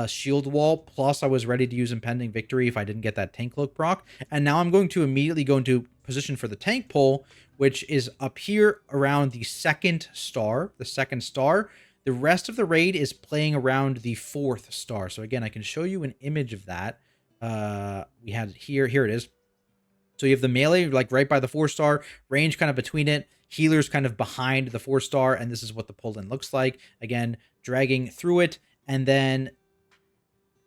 shield wall, plus I was ready to use impending victory if I didn't get that tank cloak proc. And now I'm going to immediately go into position for the tank pull, which is up here around the second star. The rest of the raid is playing around the 4th star. So again, I can show you an image of that. We had here it is. So you have the melee like right by the 4-star, range kind of between it, healers kind of behind the 4-star, and this is what the pull-in looks like. Again, dragging through it, and then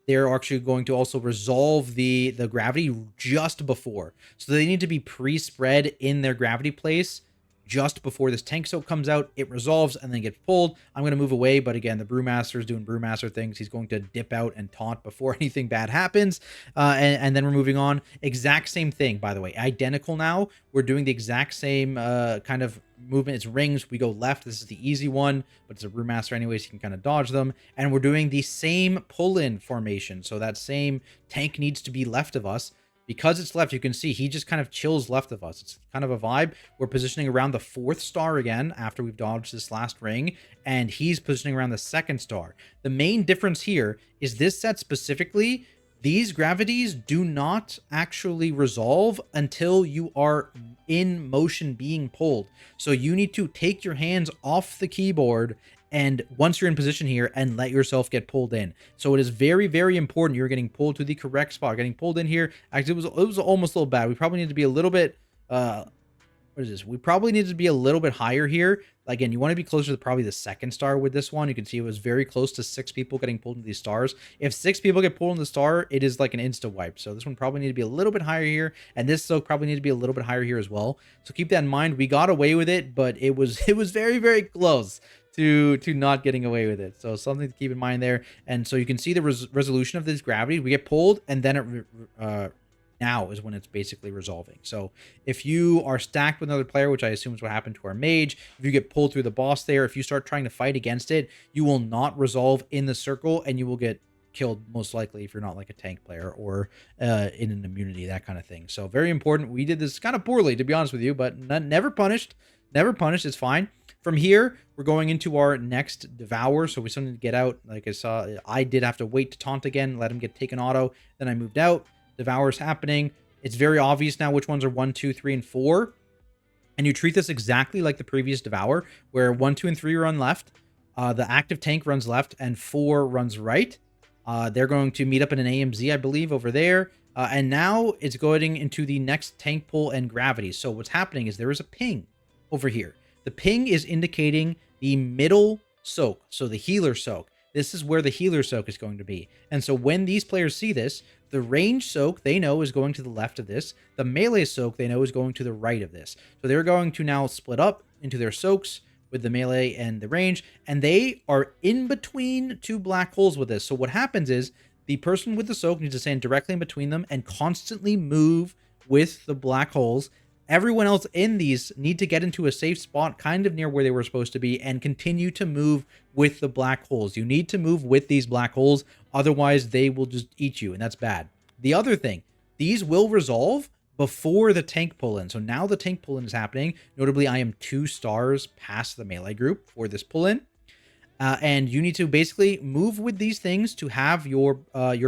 they're actually going to also resolve the gravity just before. So they need to be pre-spread in their gravity place just before this tank soak comes out. It resolves and then gets pulled. I'm going to move away, but again, the Brewmaster is doing Brewmaster things. He's going to dip out and taunt before anything bad happens. And then we're moving on. Exact same thing, by the way. Identical now. We're doing the exact same kind of movement. It's rings. We go left. This is the easy one, but it's a Brewmaster anyways. You can kind of dodge them. And we're doing the same pull-in formation. So that same tank needs to be left of us. Because it's left, you can see he just kind of chills left of us. It's kind of a vibe. We're positioning around the 4th star again after we've dodged this last ring, and he's positioning around the 2nd star. The main difference here is this set specifically, these gravities do not actually resolve until you are in motion being pulled. So you need to take your hands off the keyboard and once you're in position here, and let yourself get pulled in. So it is very, very important you're getting pulled to the correct spot. Getting pulled in here, actually, it was almost a little bad. We probably need to be a little bit, what is this? We probably need to be a little bit higher here. Again, you want to be closer to probably the 2nd star with this one. You can see it was very close to 6 people getting pulled into these stars. If 6 people get pulled in the star, it is like an insta wipe. So this one probably need to be a little bit higher here, and this soak probably need to be a little bit higher here as well. So keep that in mind. We got away with it, but it was very, very close to not getting away with it. So something to keep in mind there. And so you can see the resolution of this gravity. We get pulled, and then it now is when it's basically resolving. So if you are stacked with another player, which I assume is what happened to our mage, if you get pulled through the boss there, if you start trying to fight against it, you will not resolve in the circle, and you will get killed most likely if you're not like a tank player or in an immunity, that kind of thing. So very important. We did this kind of poorly, to be honest with you, but never punished. Never punished. It's fine. From here, we're going into our next Devour. So we still need to get out. Like I saw, I did have to wait to taunt again, let him get taken auto. Then I moved out. Devour's happening. It's very obvious now which ones are 1, 2, 3, and 4. And you treat this exactly like the previous Devour, where 1, 2, and 3 run left. The active tank runs left, and 4 runs right. They're going to meet up in an AMZ, I believe, over there. And now it's going into the next tank pull and gravity. So what's happening is there is a ping over here. The ping is indicating the middle soak, so the healer soak. This is where the healer soak is going to be. And so when these players see this, the range soak they know is going to the left of this. The melee soak they know is going to the right of this. So they're going to now split up into their soaks with the melee and the range, and they are in between two black holes with this. So what happens is the person with the soak needs to stand directly in between them and constantly move with the black holes. Everyone else in these need to get into a safe spot kind of near where they were supposed to be and continue to move with the black holes. You need to move with these black holes, otherwise they will just eat you, and that's bad. The other thing, these will resolve before the tank pull-in. So now the tank pull-in is happening. Notably, I am 2 stars past the melee group for this pull-in. And you need to basically move with these things to have your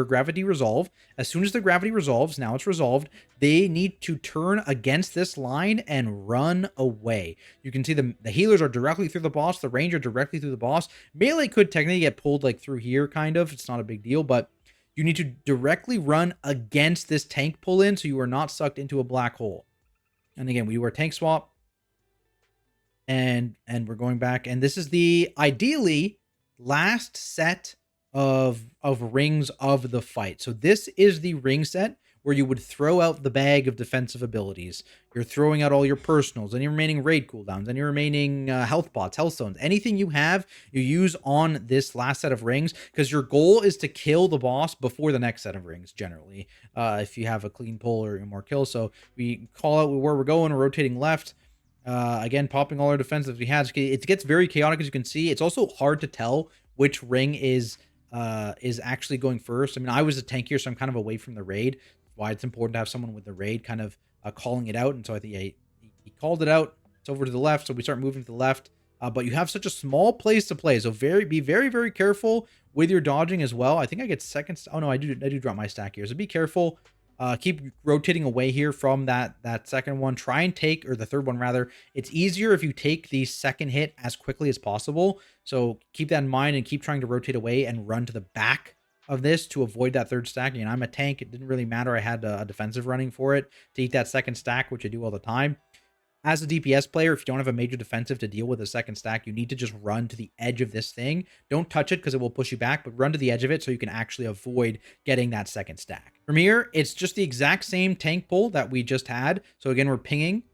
gravity resolve. As soon as the gravity resolves, now it's resolved, they need to turn against this line and run away. You can see the healers are directly through the boss, the ranger directly through the boss. Melee could technically get pulled like through here, kind of. It's not a big deal, but you need to directly run against this tank pull-in so you are not sucked into a black hole. And again, we were tank swap. And we're going back, and this is the ideally last set of rings of the fight. So this is the ring set where you would throw out the bag of defensive abilities. You're throwing out all your personals, any remaining raid cooldowns, any remaining health pots, health zones, anything you have, you use on this last set of rings, because your goal is to kill the boss before the next set of rings, generally, if you have a clean pull or more kills. So we call out where we're going, we're rotating left. Again, popping all our defensive we have. It gets very chaotic, as you can see. It's also hard to tell which ring is actually going first. I mean, I was a tank here, so I'm kind of away from the raid. Why it's important to have someone with the raid kind of calling it out. And so I think he called it out. It's over to the left, so we start moving to the left. But you have such a small place to play, so be very, very careful with your dodging as well. I think I get seconds. Oh no, I do drop my stack here, so be careful. Keep rotating away here from that second one. Try and take, or the third one rather. It's easier if you take the second hit as quickly as possible. So keep that in mind and keep trying to rotate away and run to the back of this to avoid that third stack. And I'm a tank. It didn't really matter. I had a defensive running for it to eat that second stack, which I do all the time. As a DPS player, if you don't have a major defensive to deal with a second stack, you need to just run to the edge of this thing. Don't touch it because it will push you back, but run to the edge of it so you can actually avoid getting that second stack. From here, it's just the exact same tank pull that we just had. So again, we're pinging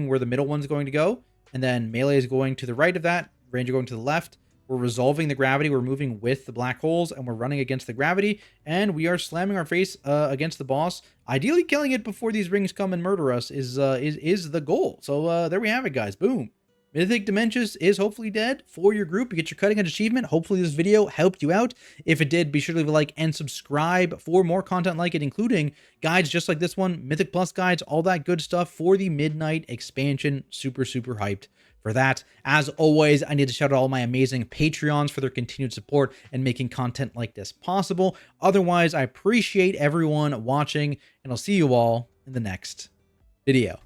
where the middle one's going to go. And then melee is going to the right of that, ranger going to the left. We're resolving the gravity. We're moving with the black holes, and we're running against the gravity, and we are slamming our face against the boss. Ideally, killing it before these rings come and murder us is the goal. So there we have it, guys. Boom. Mythic Dimensius is hopefully dead for your group. You get your cutting edge achievement. Hopefully this video helped you out. If it did, be sure to leave a like and subscribe for more content like it, including guides just like this one, Mythic Plus guides, all that good stuff for the Midnight expansion. Super, super hyped for that. As always, I need to shout out all my amazing Patreons for their continued support and making content like this possible. Otherwise, I appreciate everyone watching, and I'll see you all in the next video.